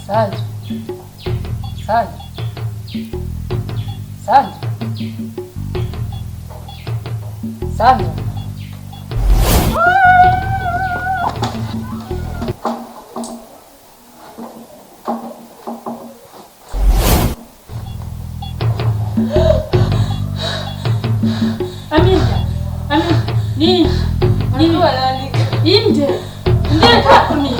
Sanju, Sanju, Sanju, Sanju. Amilia, Amilia, nini walaandika? Nje. Ndio takuni.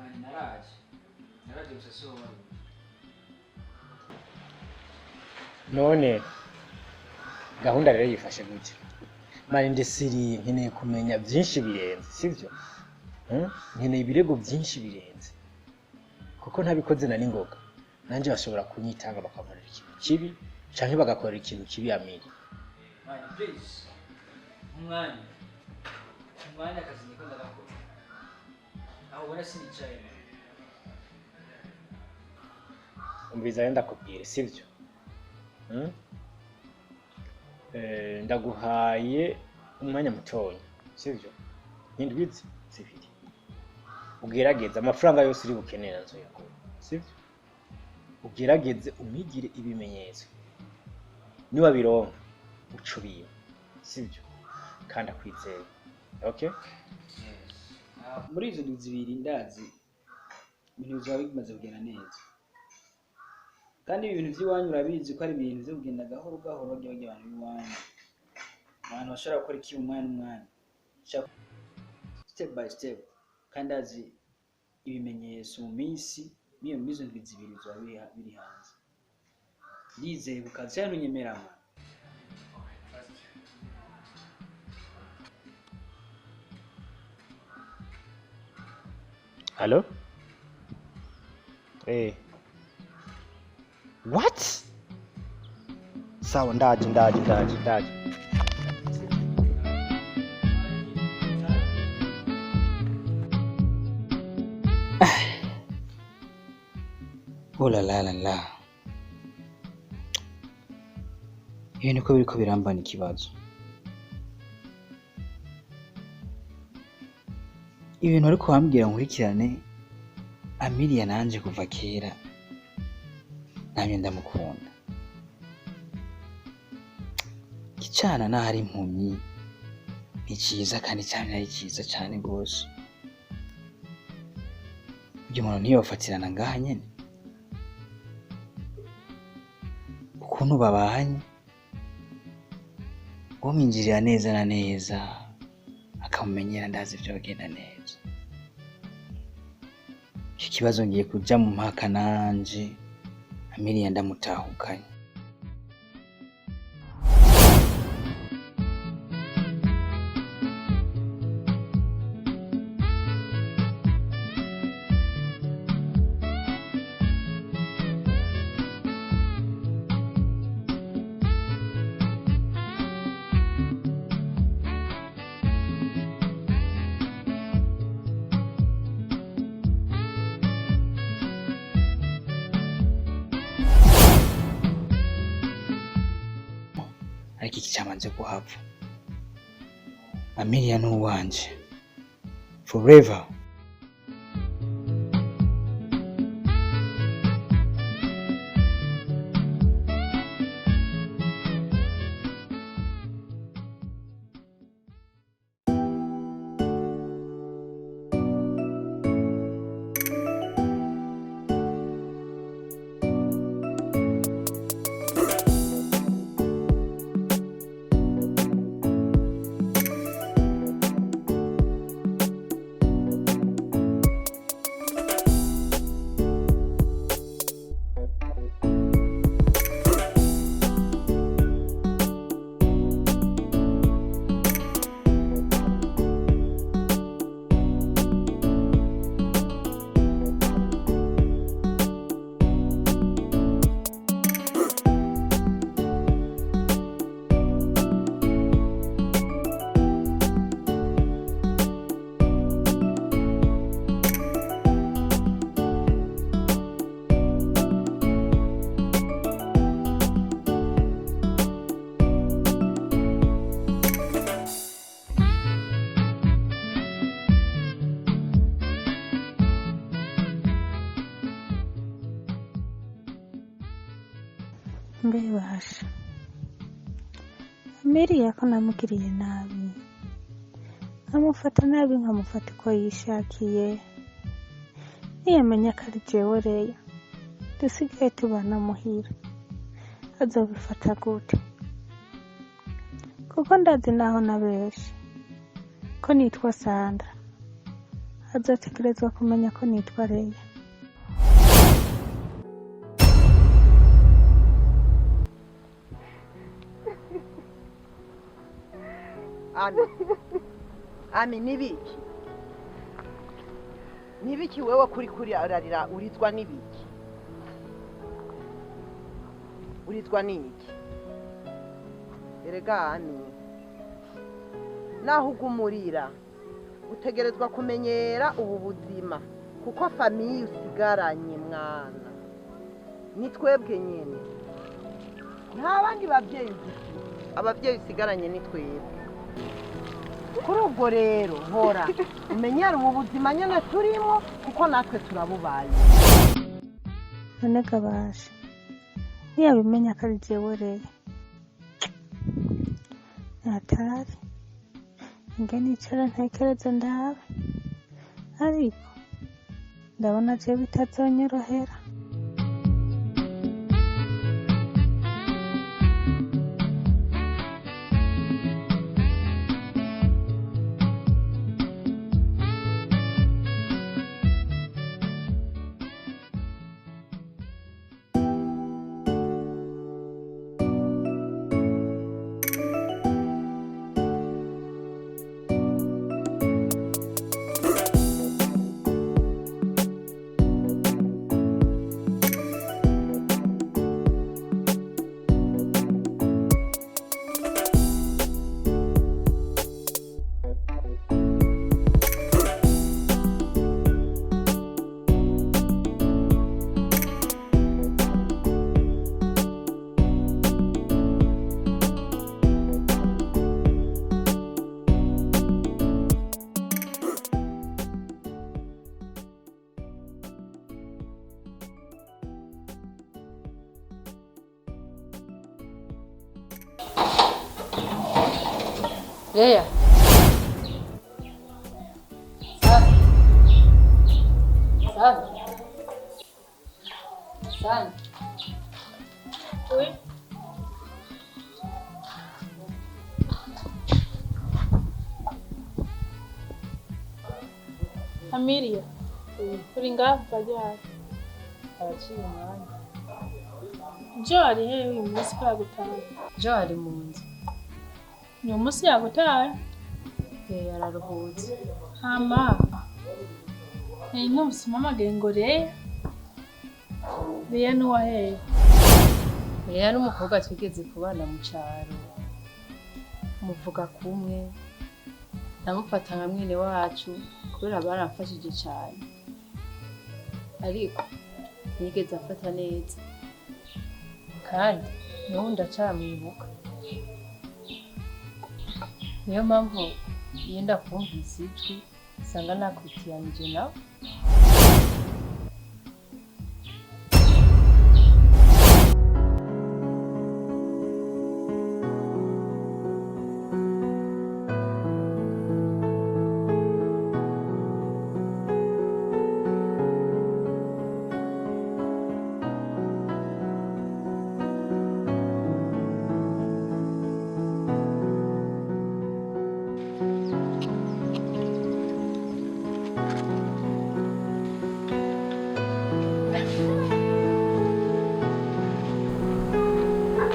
mani naraje gusa so none gahunda rero yifashe gute mani ndesiri nkeneye kumenya byinshi birenze sivyo nkeneye ibirego byinshi birenze kuko ntabikoze na ningoga nanje bashobora kunyitanga bakamurira ikintu kibi canke bagakorera ikintu kibi Amilia. mani please umwanya akazi niko ndagakora aho ubona sinicaye umviriza yenda kubwire sivyo ndaguhaye umwanya mutonya sivyo indwizi zibiri ugerageze amafaranga yose uri bukenera nzo yakora sivyo ugerageze umigire ibimenyetso niba bironka ucubiye sivyo kandi akwizeye okay muri izo ndwi zibiri ndazi ibintu bizaba bimaze kugenda neza kandi ibi bintu by'iwanyu urabizi ko ari ibintu byo kugenda gahoro gahoro by'abandi bantu b'iwanyu abantu bashobora gukora iki umwanya n'umwanya step by step kandi azi ibimenyetso mu minsi niyo mizo ndwi zibiri bizaba biri hanze ndizeye bukazi hano nyemerama. Hello? What? Sawa ndaje. Oh la la la la. Iyo niko biriko birambana ikibazo. Ibintu ariko wambwira nkurikirane Amilia nanje kuva kera namye ndamukunda. Icana nahari impumyi ni ciza kandi cyane ari ciza cyane gose. Uyu muntu niyofatirana ngaha nyene. Ukuntu babanye umwinjirira neza na neza akamumenyera ndazi ibyo bagenda neza. Iki kibazo ngiye kuja mu mpaka nanje Amilia ndamutahukanye. Ariko iki cyamaze kuhava. Amilia ni uwanje forever. Mbebasha Amilia ko namugiriye nabi, nkamufata nabi nkamufata uko yishakiye, niyamenya ko ari jewe Leya dusigaye tubana muhira azobifata gute? Kuko ndazi naho nabeshe ko nitwa Sandra azotegerezwa kumenya ko nitwa Leya. Ami nibiki? Nibiki wewe kuri ararira urizwa nibiki? Urizwa niki? Erega Ami, naho ugumurira utegerezwa kumenyera ubu buzima kuko famiye usigaranye mwana ni twebwe nyene, nta bandi bavyeyi ufite, abavyeyi usigaranye ni twebwe. Kuri ubwo rero hora umenyera ubu buzima nyene turimo kuko natwe turabubaye. None gabashe ntiyabimenya ko ari jewe Leya. Natari nge nicara ntekereza ndabe, ariko ndabona je bitazonyorohera. Leya. Sana. Oui. Amilia. Uri ngaho bajya. Araciye umwanya. Jo ari hehe uyu munsi ko yagutaye? Jo ari mu nzu. Uyu munsi yagutaye? Yararuhutse. Hama. Numvise umpamagaye ngo Leya. Leya ni uwahehe? Leya n'umukobwa twigeze kubana mu caro. Muvuga kumwe. Namufata nka mwene wacu kubera baramfashije cyane. Ariko nigeze afata neza. Kandi n'ubu ndacamwibuka. Niyo mpamvu yenda kumvise ijwi usanga nakwitiranije nawe.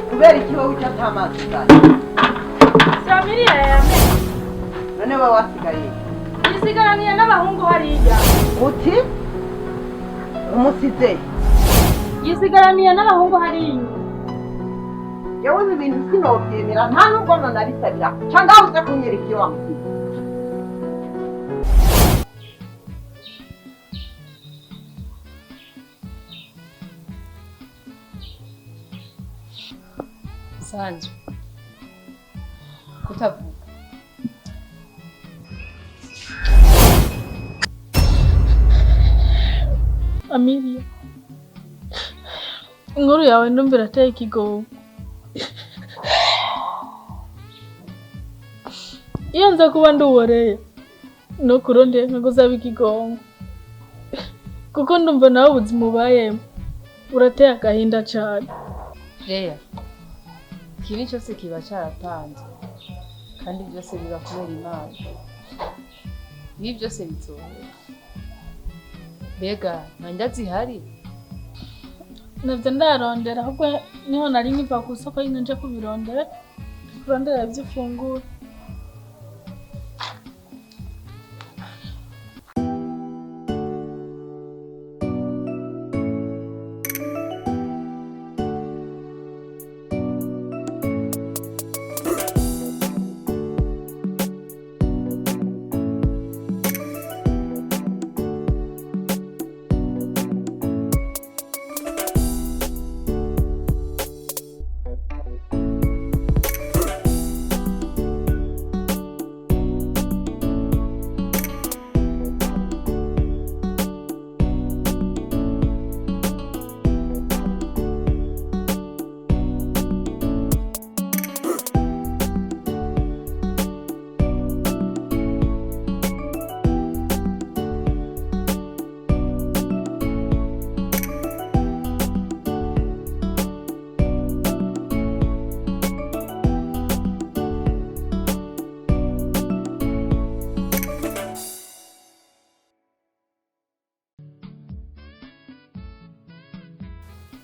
Kubera iki wowe icyo atamazi cyane? Si Amilia yamenye. None wowe wasigaye? Yisigaraniye n'abahungu hariya. Uti? Umusize? Yisigaraniye n'abahungu hariya. Yewe ibi bintu sinobyemera nta nubwo nonabisabira cyangwa uze kunyereka iyo wamusize. Sanzu. Kutavuga. Amilia. Inkuru yawe ndumva irateye ikigongo. Iyo nza kuba ndi uwa Leya, no kurondera nkaguzaba ikigongo. Kuko ndumva nawe ubuzima ubayemo urateye agahinda cyane. Leya. Ikibi cyose kiba cyaratanzwe. Kandi byose biba kubera Imana. Ibi byose bizohera. mbega nta ndya zihari? navyo ndarondera ahubwo niho nari nkiva ku soko nyine nje kubirondera kurondera ivyo ufungura.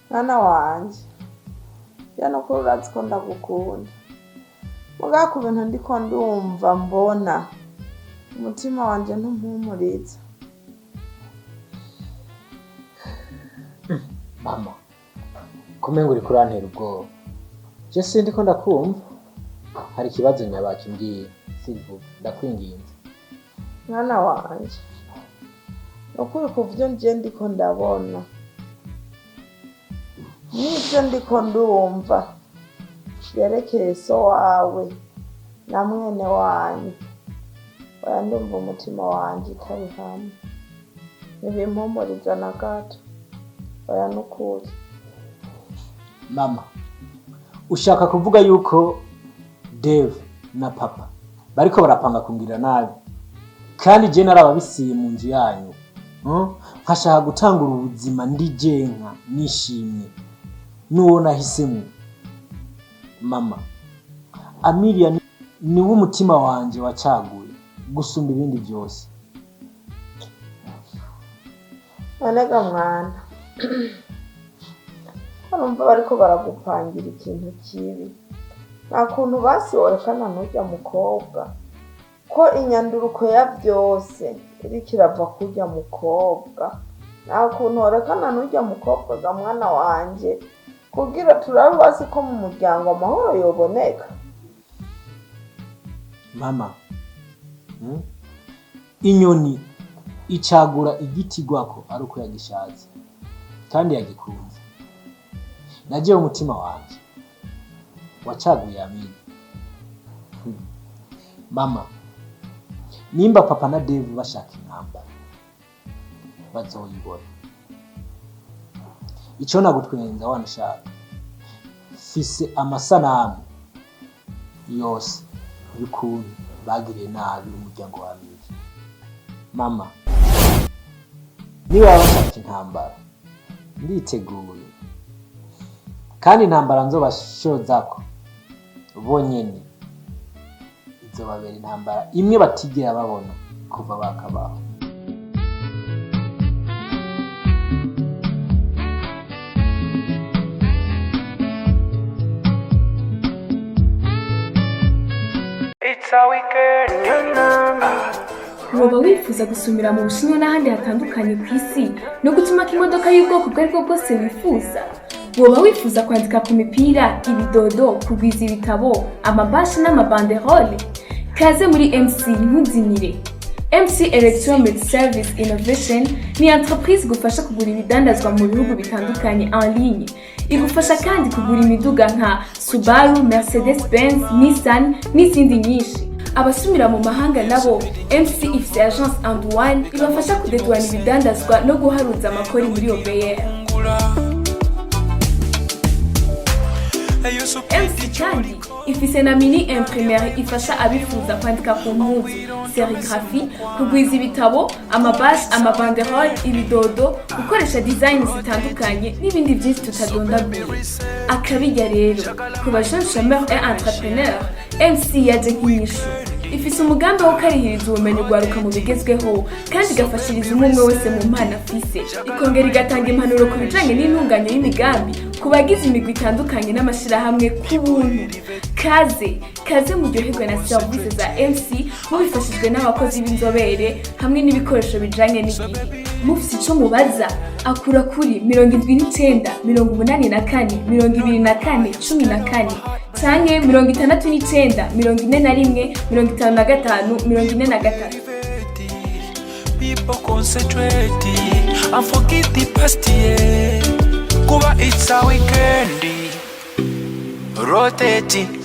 Mwana wanje yano ko urazi ko ndagukunda muga ku bintu ndiko ndumva mbona umutima wanje ntumpumuriza. Mama, kumenga uri kurantera ubwoba. Je sindiko ndakumva. Hari ikibazo nyabaki mbwiye, sivuga, ndakwinginze. Mwana wanje nukuri kuvyo nje ndiko ndabona n'ivyo ndiko ndumva vyerekeye so wawe na mwene wanyu, oya ndumva umutima wanje utari hamwe, ntibimpumuriza na gato, oya nukuri. Mama, ushaka kuvuga yuko Dave na papa bariko barapanga kungirira nabi kandi je narababisiye mu nzu yanyu, nkashaka gutangura ubuzima ndijenka nishimye nuwo nahisemo. Mama, Amilia niwe umutima wanje wacaguye gusumba ibindi byose. Anega mwana, urumva bariko baragupangira ikintu kibi, nta kuntu basi worekana n'urya mukobwa ko inyanduruko ya byose iriko irava kurya mukobwa, nta kuntu worekana n'urya mukobwa ga mwana wanje kugira turabe basi ko mu muryango amahoro yoboneka. Mama, inyoni icagura igiti gwako ari uko yagishatse kandi yagikunze. Naje umutima wanje wacaguye Amilia. Mama, nimba papa na Dave bashaka intambara bazoyibona. Ico nagutwenza wanashaka fise amasanamu yose y'ukuntu bagiriye nabi umuryango wa Amilia. Mama, niba bashaka intambara nditeguye, kandi intambara nzobashozako bonyene izobabera intambara imwe batigera babona kuva bakabaho. Woba wifuza gusumira mu Bushinwa n'ahandi hatandukanye ku isi no gutuma imodoka y'ubwoko bwo aribwo bwose wifuza? Woba wifuza kwandika ku mipira, ibidodo, kugwiza ibitabo, amabashi n'amabanderole? Kaze muri MC ntuzimire. MC Electronic Service Innovation ni entreprise igufasha kugura ibidandazwa mu bihugu bitandukanye en ligne. Igufasha kandi kugura imiduga nka Subaru, Mercedes-Benz, Nissan n'izindi nyinshi. Abasumira mu mahanga nabo MC ifise agence en douane ibafasha kudedwana ibidandazwa no guharuza amakori muri OBR. MC kandi ifise na mini imprimerie ifasha abifuza kwandika ku mpuzu, serigraphie, kugwiza ibitabo, amabashi, amabanderole, ibidodo, gukoresha design zitandukanye n'ibindi byinshi tutadondagura. Akabijya rero ku bajeunes chômeurs et entrepreneurs, MC yaje nk'inyishu. ifise umugambi wo karihiriza ubumenyi ugwaruka mu bigezweho kandi igafashiriza umwe wese mu mpano afise, ikongera igatanga impanuro ku bijanye n'intunganyo y'imigambi ku bagize imigwi itandukanye n'amashirahamwe ku buntu. Kaze muryoherwe na Subtitles za MC mubifashijwe n'abakozi b'inzobere hamwe n'ibikoresho bijanye n'igihe. Mufise ico mubaza akura kuri 79 84 24 14 canke 69 41 55 43. People concentrate and forget the past year. Kuba it's a weekend. Rotating